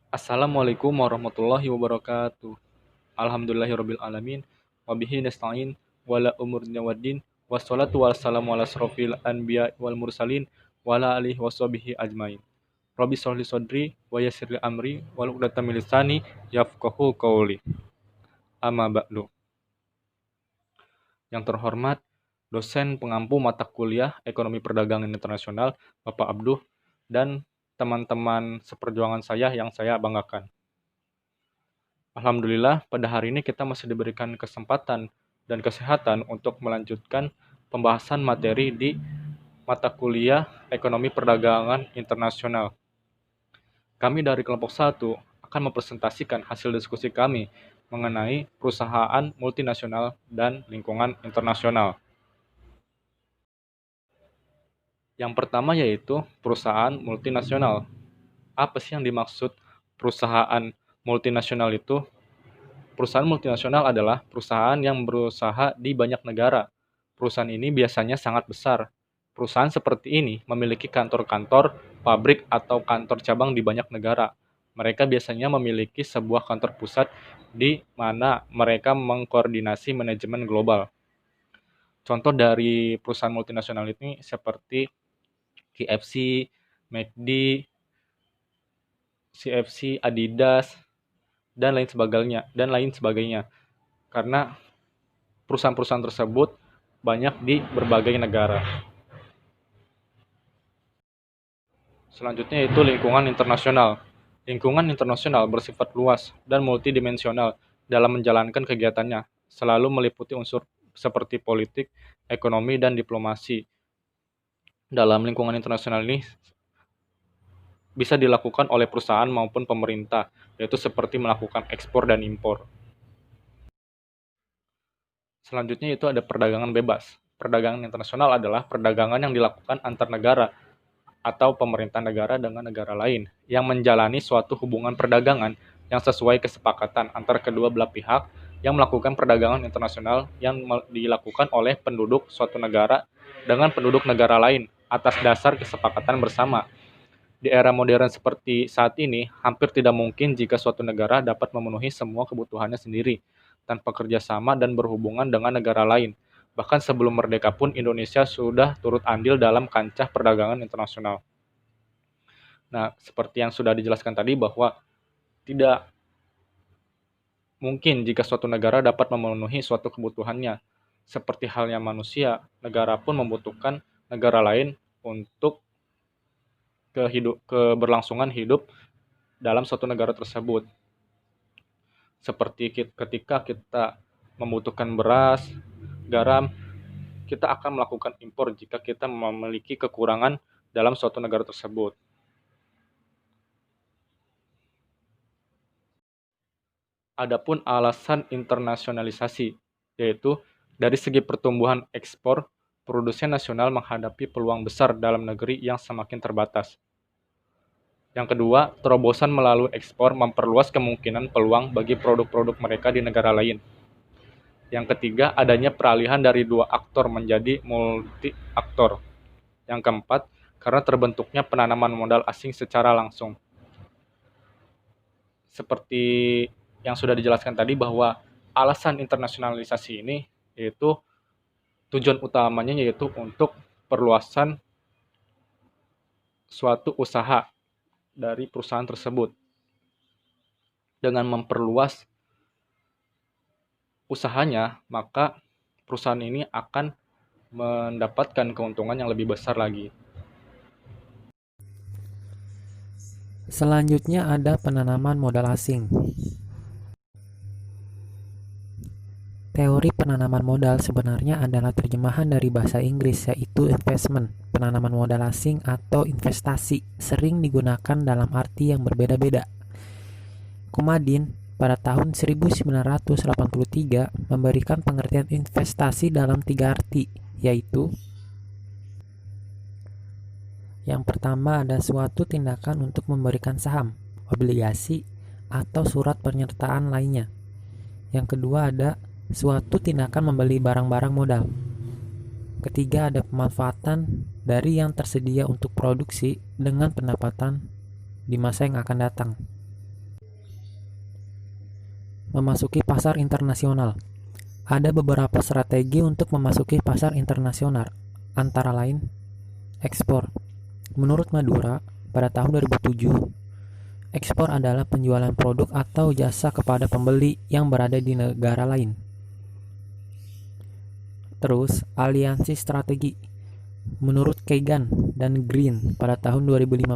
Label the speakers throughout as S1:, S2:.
S1: Assalamualaikum warahmatullahi wabarakatuh. Alhamdulillahirabbil alamin. Wabihi nasta'in wala umurna waddin. Wassalatu wassalamu ala asrofil anbiya wal mursalin wala alihi washabihi ajmain. Rabbi sholli sodri wa yassirli amri wal 'uqdatam min lisani yafqahu qawli. Amma ba'du. Yang terhormat dosen pengampu mata kuliah Ekonomi Perdagangan Internasional Bapak Abduh dan teman-teman seperjuangan saya yang saya banggakan. Alhamdulillah, pada hari ini kita masih diberikan kesempatan dan kesehatan untuk melanjutkan pembahasan materi di mata kuliah Ekonomi Perdagangan Internasional. Kami dari kelompok 1 akan mempresentasikan hasil diskusi kami mengenai perusahaan multinasional dan lingkungan internasional. Yang pertama yaitu perusahaan multinasional. Apa sih yang dimaksud perusahaan multinasional itu? Perusahaan multinasional adalah perusahaan yang berusaha di banyak negara. Perusahaan ini biasanya sangat besar. Perusahaan seperti ini memiliki kantor-kantor, pabrik, atau kantor cabang di banyak negara. Mereka biasanya memiliki sebuah kantor pusat di mana mereka mengkoordinasi manajemen global. Contoh dari perusahaan multinasional ini seperti KFC, McD, CFC, Adidas, dan lain sebagainya. Karena perusahaan-perusahaan tersebut banyak di berbagai negara. Selanjutnya yaitu lingkungan internasional. Lingkungan internasional bersifat luas dan multidimensional dalam menjalankan kegiatannya, selalu meliputi unsur seperti politik, ekonomi, dan diplomasi. Dalam lingkungan internasional ini bisa dilakukan oleh perusahaan maupun pemerintah, yaitu seperti melakukan ekspor dan impor. Selanjutnya itu ada perdagangan bebas. Perdagangan internasional adalah perdagangan yang dilakukan antar negara atau pemerintah negara dengan negara lain yang menjalani suatu hubungan perdagangan yang sesuai kesepakatan antara kedua belah pihak yang melakukan perdagangan internasional yang dilakukan oleh penduduk suatu negara dengan penduduk negara lain atas dasar kesepakatan bersama. Di era modern seperti saat ini, hampir tidak mungkin jika suatu negara dapat memenuhi semua kebutuhannya sendiri tanpa kerjasama dan berhubungan dengan negara lain. Bahkan sebelum merdeka pun Indonesia sudah turut andil dalam kancah perdagangan internasional. Nah, seperti yang sudah dijelaskan tadi bahwa tidak mungkin jika suatu negara dapat memenuhi suatu kebutuhannya. Seperti halnya manusia, negara pun membutuhkan negara lain untuk keberlangsungan hidup dalam suatu negara tersebut. Seperti ketika kita membutuhkan beras, garam, kita akan melakukan impor jika kita memiliki kekurangan dalam suatu negara tersebut. Adapun alasan internasionalisasi, yaitu dari segi pertumbuhan ekspor, produsen nasional menghadapi peluang besar dalam negeri yang semakin terbatas. Yang kedua, terobosan melalui ekspor memperluas kemungkinan peluang bagi produk-produk mereka di negara lain. Yang ketiga, adanya peralihan dari dua aktor menjadi multi-aktor. Yang keempat, karena terbentuknya penanaman modal asing secara langsung. Seperti yang sudah dijelaskan tadi bahwa alasan internasionalisasi ini yaitu tujuan utamanya yaitu untuk perluasan suatu usaha dari perusahaan tersebut. Dengan memperluas usahanya, maka perusahaan ini akan mendapatkan keuntungan yang lebih besar lagi.
S2: Selanjutnya ada penanaman modal asing. Teori penanaman modal sebenarnya adalah terjemahan dari bahasa Inggris yaitu investment. Penanaman modal asing atau investasi sering digunakan dalam arti yang berbeda-beda. Kumadin pada tahun 1983 memberikan pengertian investasi dalam 3 arti, yaitu yang pertama ada suatu tindakan untuk memberikan saham, obligasi, atau surat penyertaan lainnya. Yang kedua ada suatu tindakan membeli barang-barang modal. Ketiga ada pemanfaatan dari yang tersedia untuk produksi dengan pendapatan di masa yang akan datang. memasuki pasar internasional. Ada beberapa strategi untuk memasuki pasar internasional, antara lain ekspor. Menurut Madura, pada tahun 2007, ekspor adalah penjualan produk atau jasa kepada pembeli yang berada di negara lain. Terus, aliansi strategi. Menurut Kagan dan Green pada tahun 2015,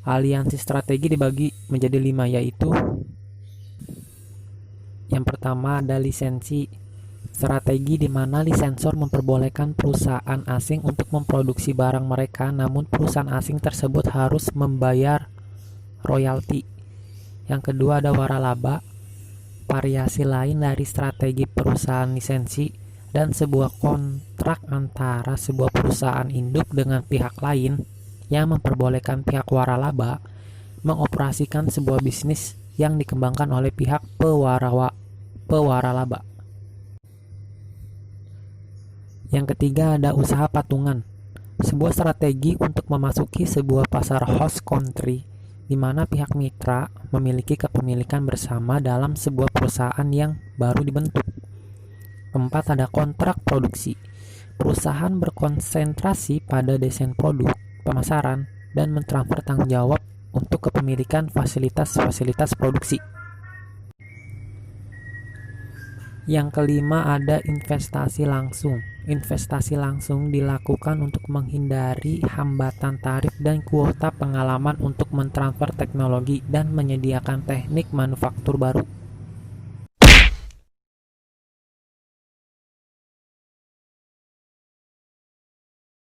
S2: aliansi strategi dibagi menjadi 5, yaitu yang pertama ada lisensi strategi, di mana lisensor memperbolehkan perusahaan asing untuk memproduksi barang mereka, namun perusahaan asing tersebut harus membayar royalti. Yang kedua ada waralaba, variasi lain dari strategi perusahaan lisensi dan sebuah kontrak antara sebuah perusahaan induk dengan pihak lain yang memperbolehkan pihak waralaba mengoperasikan sebuah bisnis yang dikembangkan oleh pihak pewaralaba. Yang ketiga ada usaha patungan, sebuah strategi untuk memasuki sebuah pasar host country di mana pihak mitra memiliki kepemilikan bersama dalam sebuah perusahaan yang baru dibentuk. Keempat ada kontrak produksi. Perusahaan berkonsentrasi pada desain produk, pemasaran, dan mentransfer tanggung jawab untuk kepemilikan fasilitas-fasilitas produksi. Yang kelima ada investasi langsung. Investasi langsung dilakukan untuk menghindari hambatan tarif dan kuota pengalaman untuk mentransfer teknologi dan menyediakan teknik manufaktur baru.